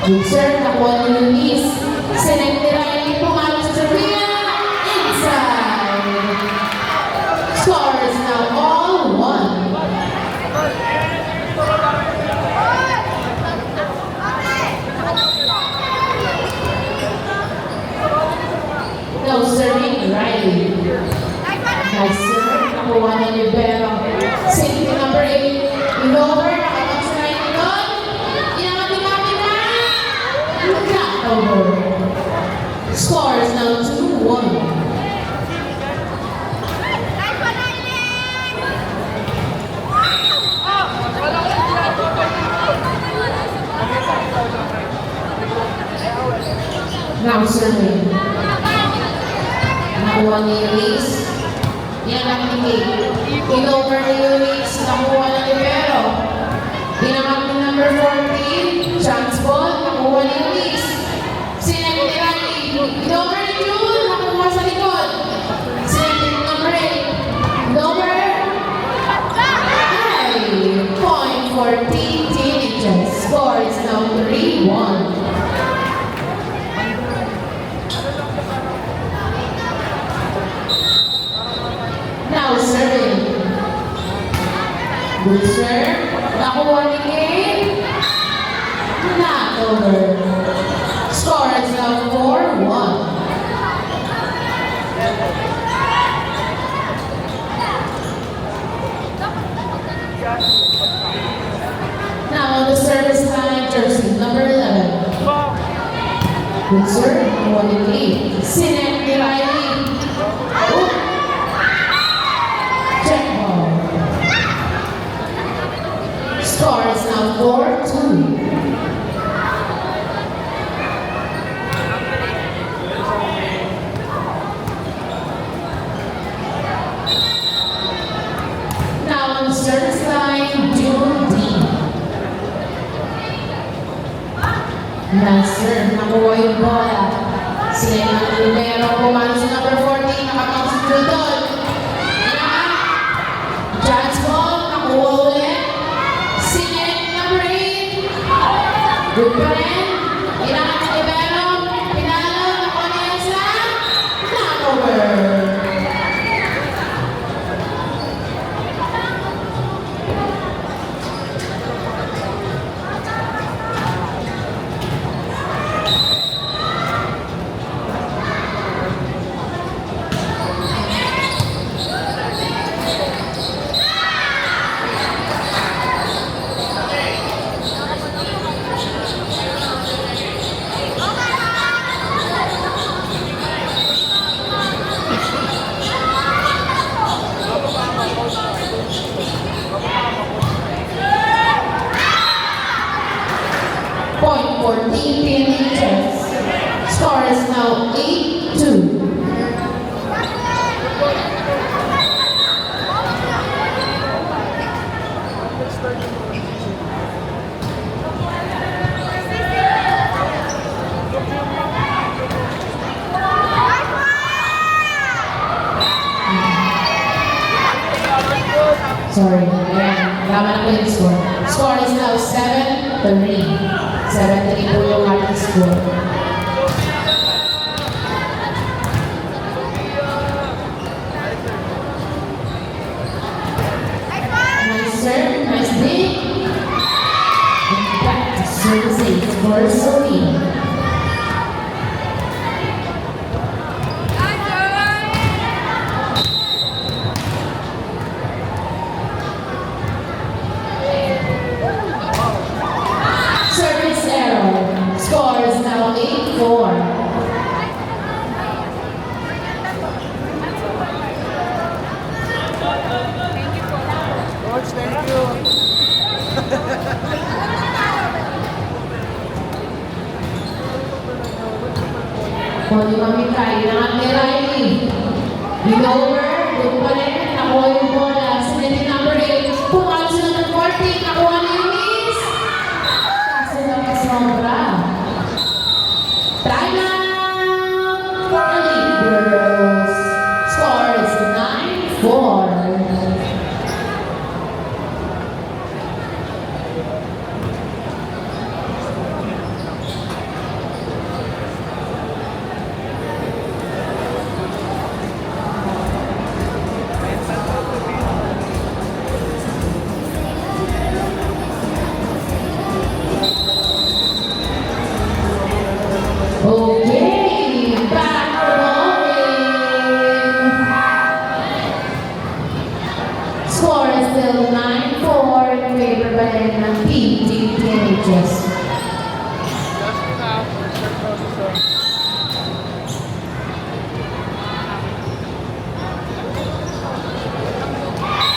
Good serve, nakuha ni Luis. Sinect ni Riley, pumalo sa Sophia. Inside. Score is now all 1. Now serving Riley. Nice serve, nakuha ni Libero. Safety number 8. Lower, nakapag sa Riley doon. Inangat ni Kapita. Cut over. Score is now 2-1. Now serving. Nakuha ni Luis. Inangat ni Kate. In-over ni Luis. Nakuha na ni Libero. Inangat ni number 14. Chance ball. Nakuha ni Luis. Sinect ni Riley. In-over ni June. Nakuha sa likod. Sinect ni number 8. In-over. Ay! Point for Team Teenagers. Score is now 3-1. Now serving. Good serve. Nakuha ni Kate. Not over. Score is now 4-1. Now on the service line, jersey number 11. Good serve. Nakuha ni Kate. Sinect ni Riley. Oh. Score is now 4-2. Now on the service line, June D. Nice serve, nakuha yung bola. Sila yung Libero, pumalo sa number 14, nakapang si Judon. Chance ball, nakuha ulit. Good pa rin. Inangat ni Libero. Pinalo. Nakuha niya sa knock-over. Point for Team Teenagers. Score is now 8-2. Sorry, tama na po yung score. Score is now 7-3. 7-3 po yung ating score. Nice serve, nice dig. And back to service 8 for Celine. Service error. Score is now 8-4. Coach, thank you. Pwede mamintay. Inangat ni Riley. In-over. Good pa rin. Nakuha yung bola. Sineti number 8. Pumalo sa number 14. Nakuha ni Luis. Kasi nakasobra. Time out for Elite Girls. Score is 9-4. Yes. Last me now. Third processor.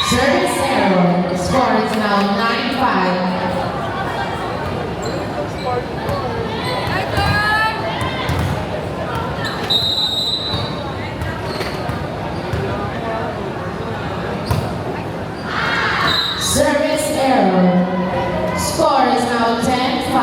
Service error. Score is now 9-5. Service error. Score is now 10-5.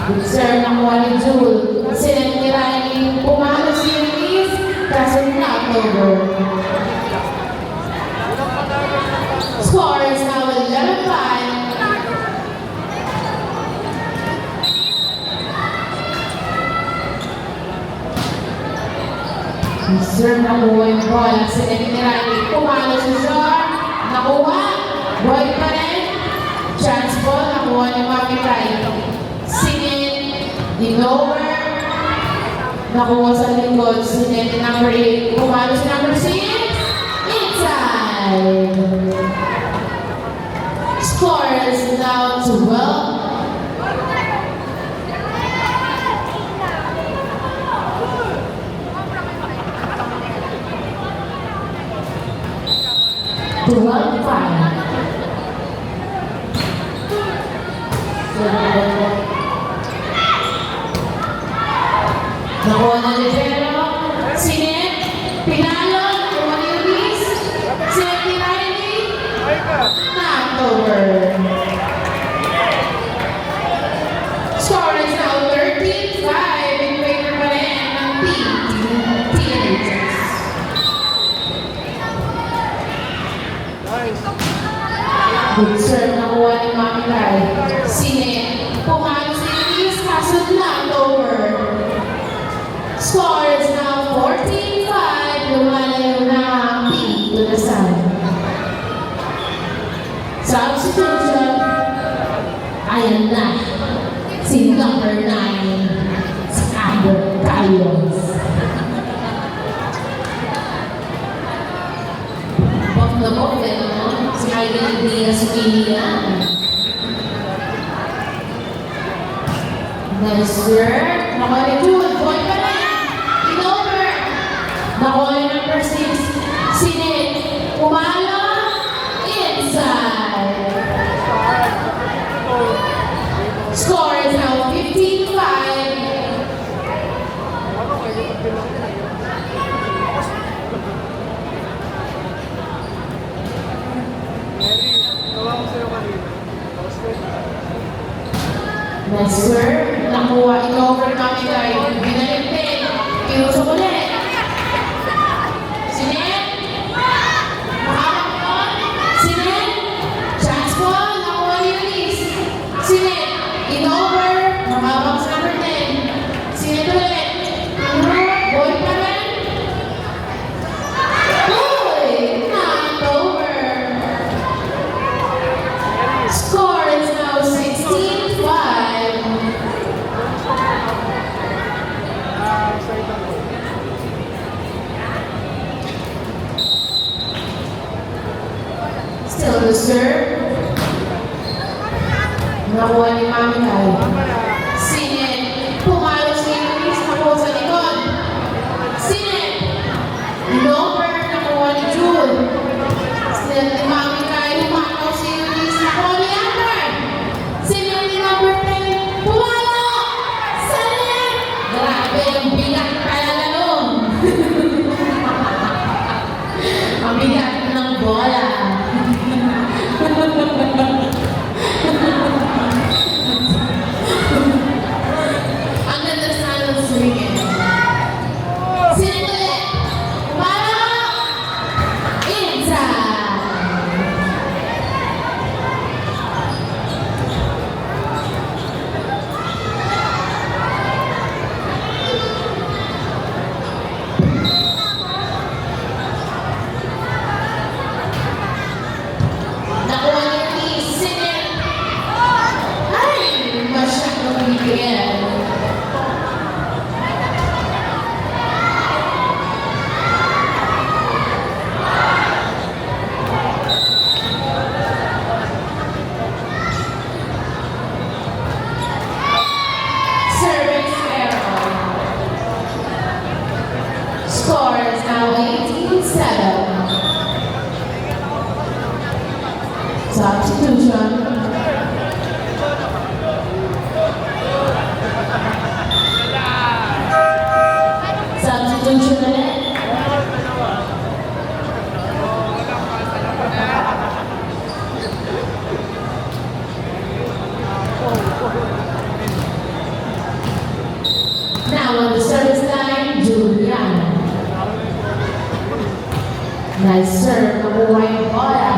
Good serve nakuha ni Jewel. Sinet ni Riley. Pumalo si Elise. Kaso not over. Score is now 11-5. Good serve nakuha yung bola. Sinet ni Riley. Pumalo si Shore. Nakuha. Boy pa rin. Chance ball. Nakuha ni Mami Riley. Sinet. Dinover. Nakuha sa likod. Sinet number 8. Pumalo si number 6. Inside. Score is now 12. Nakuha na ni Vero. Sinet. Pinalo. Nakuha ni Elise. Sinet ni Riley. Not over. Score is now 13-5 in favor pa rin ng Teenagers. Nice. Good serve nakuha ni Mami Lai. Sinet. Pumalo si Elise. Kaso not over. Score is now 14-5. Lumalayo na ang Pink to the side. Substitution. Ayan na. Si number 9. Si Amber Carlos. Buff na buff eh, no? Si Aiden Diaz Pilihan. Nice work. Nakuha ni June. Boy pa rin. Inover. Nakuha ni number 6. Sinet. Pumalo. Inside. Score is now 15-5. Mary, tawa ko sa'yo kanina. Tapos ko. Nice serve. Nakuha. Inover namin kayo. Binalik din. Pinusok ulit. Sinet. Mahawak yun. Sinet. Chance ball. Nakuha ni Elise. Sinet. Inover. Mahawak sa number 10. Sinet ulit. Boy pa rin. Boy. Not over. Score is now 16-5. Sa'yo lang. Still the serve. Nakuha ni Mami Lai. Sinet. Pumalo si Elise. Nakuha sa likod. Sinet. Inover. Nakuha ni June. Sinet ni Mami Lai. Pumalo si Elise. Nakuha ni Amber. Sinet ni number 10. Pumalo. Sinet. Grabe ang bigat talaga nun. Ang bigat ng bola. Ang ganda sana ng swing eh. Sinet ulit. Pumalo. Inside. Dahil serve, nakuha yung bola.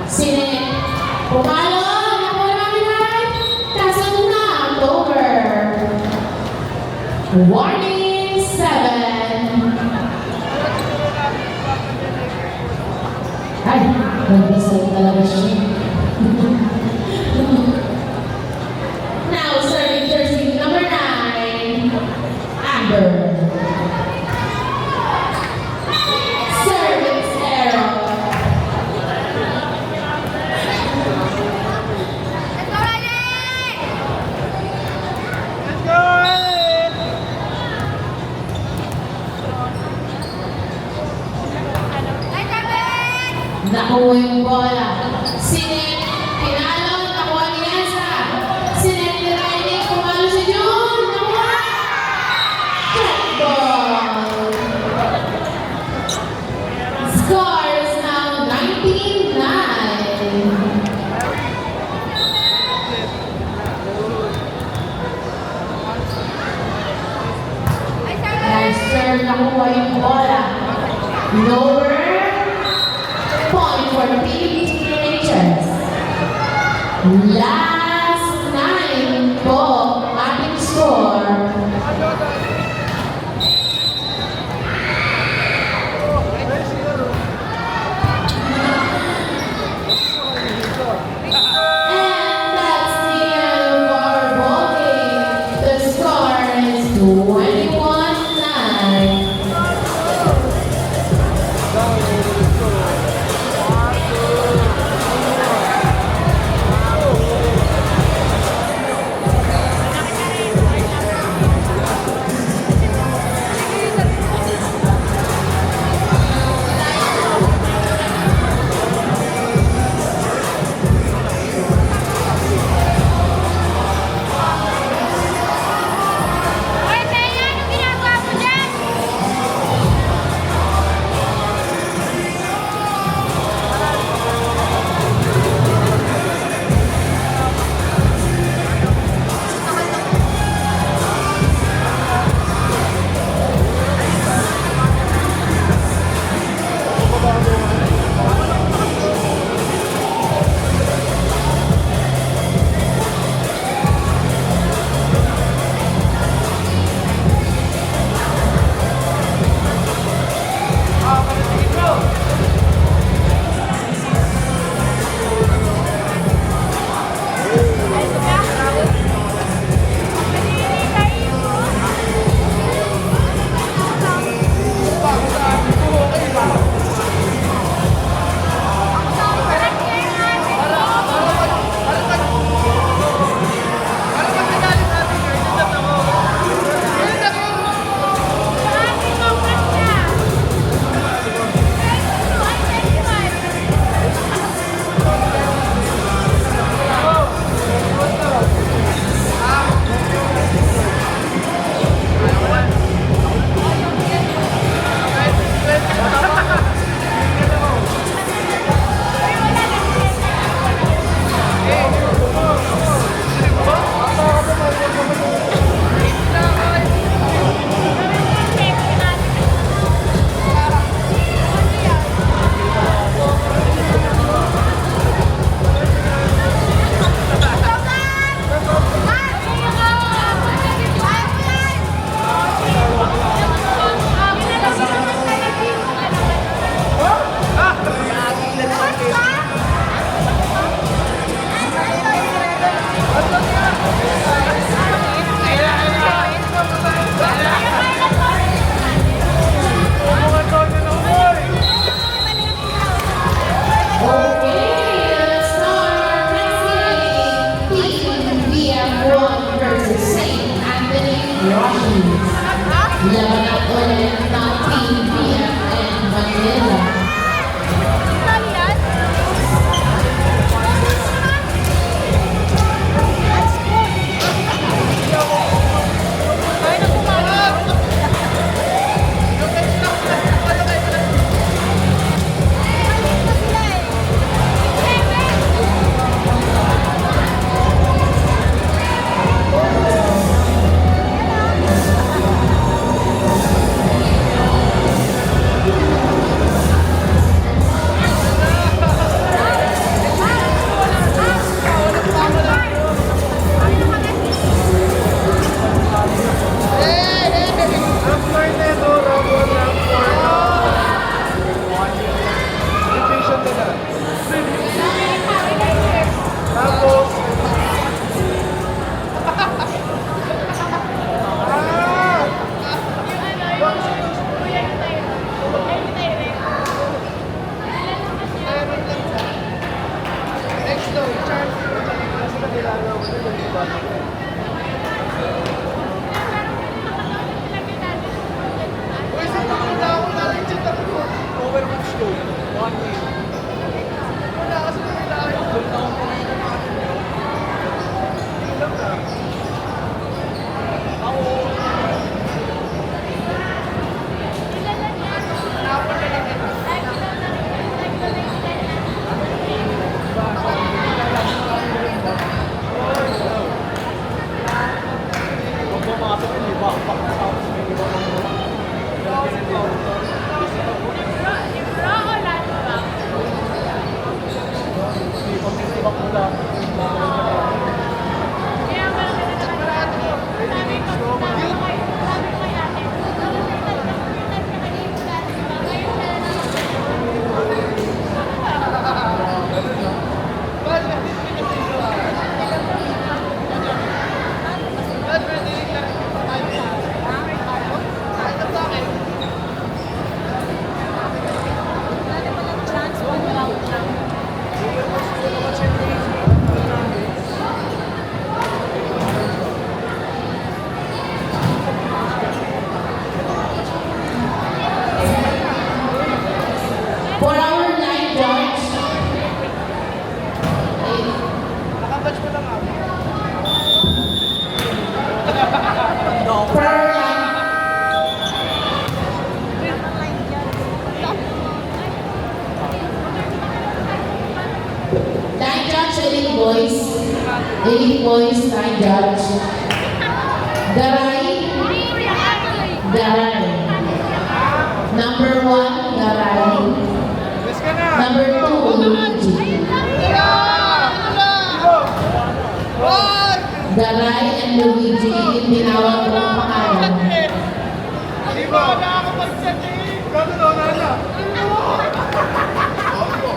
Sinet. Pumalo. Nakuha namin lahat. Kaso na. Over. Warning 7. Ay, nag-decide talaga siya. Now, serving jersey number 9, Amber. Serving Sarah. Let's go, Alex! Nakuha yung bola. Sinet, pinalo, nakuha ni Elsa. Sinet, nirainig, pumalo si June. Nakuha! Check ball. Score is now 19-9. Nice serve, nakuha yung bola. Lower. Point for the teenagers. Last 9 po ating score. And that's the end of our ball game. The score is 21-9. Uy, sa mga ako natin chat ako. Overwatch 2. 1 Wala kasi may layo. Ilang na? Ako. Huwag pumasok yun, di ba? Pakasama sa mga iba ng mga. For our line judge, Nakabatch mo lang ako. for our line, line judge, elite boys, line judge. Garay, Garay. Number 1, Garay. Yes ka na! Number 2, Luigi. Garay and Luigi, yung tinawag kong pangalan. Di ba? Wala ako mag-chat eh! Gano'n na, wala na! Ito na siya ba? Wala mo!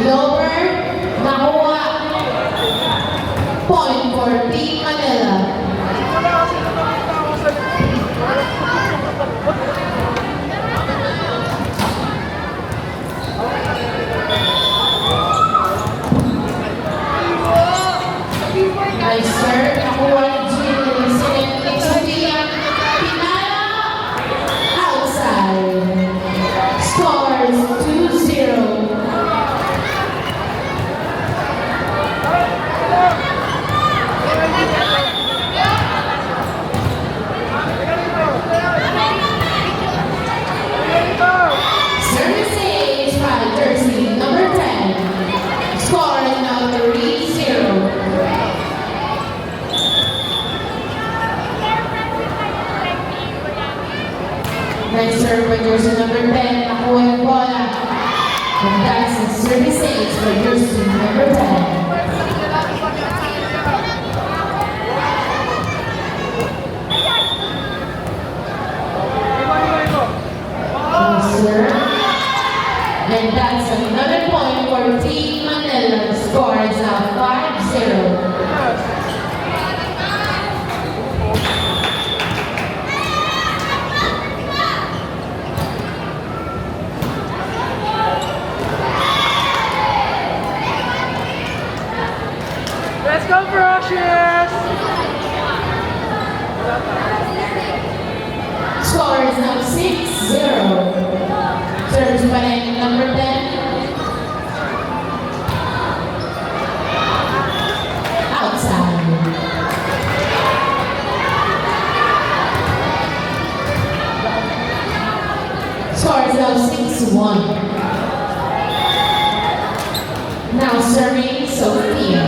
Lower, nakuha. Point for Team Manila. Wala kasi nakakita ako sa Nice serve. Nakuha ni Jimmy. Siniplik Sophia. Pinala. Outside. Scores 2-0. Services by jersey number 10. Score is now 3-0. Nice serve by jersey number 10. Nakuha yung bola. And that's the services by jersey number 10. Serve. And that's another point for Team Manila. The score is now 5-0. Let's go, Precious! Score is now 6-0. Serves by number 10. Outside. Score is now 6-1. Now serving Sophia.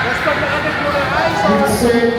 Let's go, nakatid mo na. Ay, sorry! Serve